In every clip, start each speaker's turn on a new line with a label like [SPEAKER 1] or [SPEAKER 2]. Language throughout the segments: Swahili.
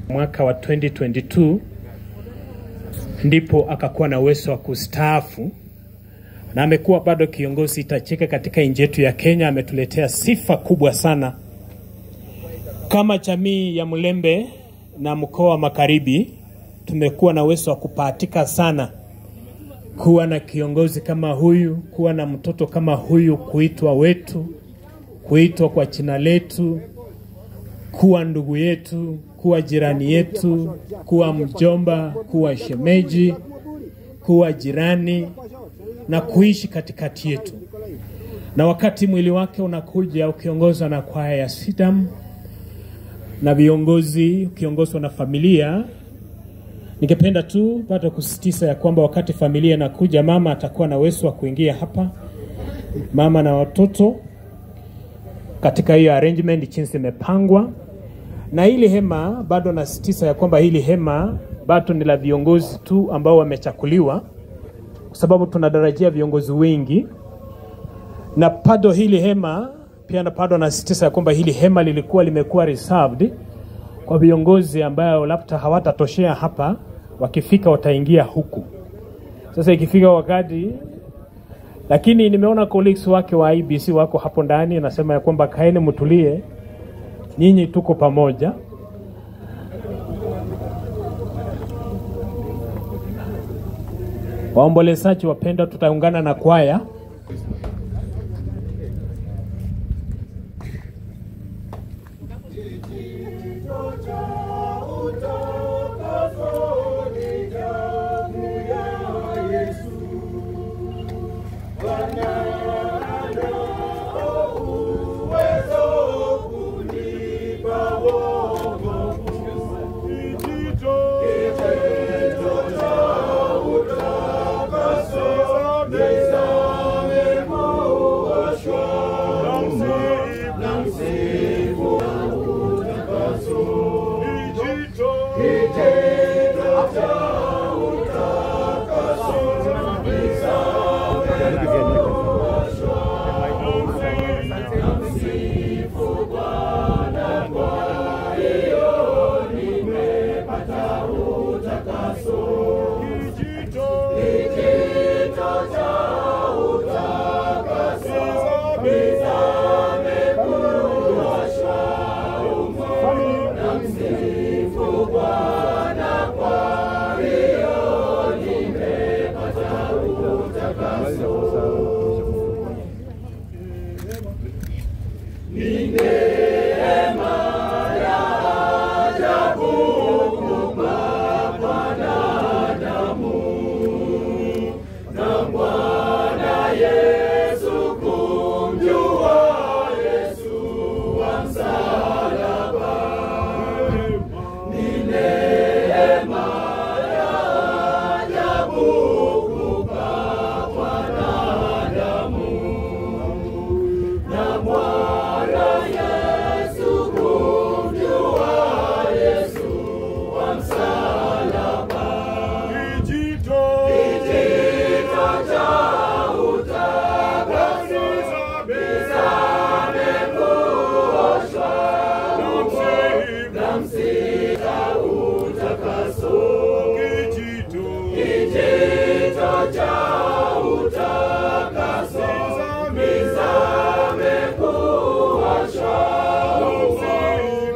[SPEAKER 1] Mwaka wa 2022 ndipo akakuwa na uwezo wa kustaafu, na amekuwa bado kiongozi itacheka katika nchi yetu ya Kenya. Ametuletea sifa kubwa sana kama jamii ya Mulembe na mkoa wa Magharibi. Tumekuwa na uwezo wa kupatika sana kuwa na kiongozi kama huyu, kuwa na mtoto kama huyu, kuitwa wetu, kuitwa kwa jina letu, kuwa ndugu yetu, kuwa jirani yetu, kuwa mjomba, kuwa shemeji, kuwa jirani na kuishi katikati yetu. Na wakati mwili wake unakuja ukiongozwa na kwaya ya Sidam na viongozi ukiongozwa na familia, ningependa tu bado kusisitiza ya kwamba wakati familia inakuja, mama atakuwa na uwezo wa kuingia hapa, mama na watoto katika hiyo arrangement jinsi imepangwa. Na hili hema bado nasisitiza ya kwamba hili hema bado ni la viongozi tu ambao wamechakuliwa, kwa sababu tunatarajia viongozi wengi. Na bado hili hema pia bado nasisitiza ya kwamba hili hema limekuwa reserved kwa viongozi ambao labda hawatatoshea hapa, wakifika wataingia huku. Sasa ikifika wakati, lakini nimeona colleagues wake wa IBC wako hapo ndani, nasema ya kwamba kaeni mtulie, nyinyi tuko pamoja. Waombolezaji wapenda, tutaungana na kwaya.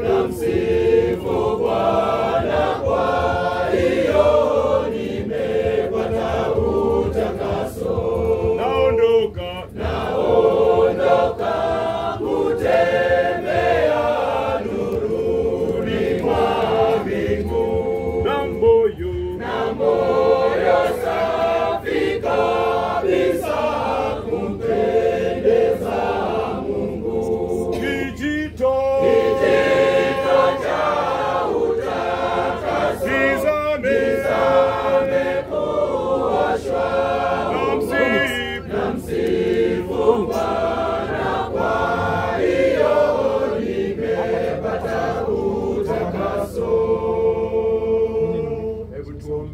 [SPEAKER 2] Namsifu Bwana kwa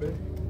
[SPEAKER 2] Mulembe.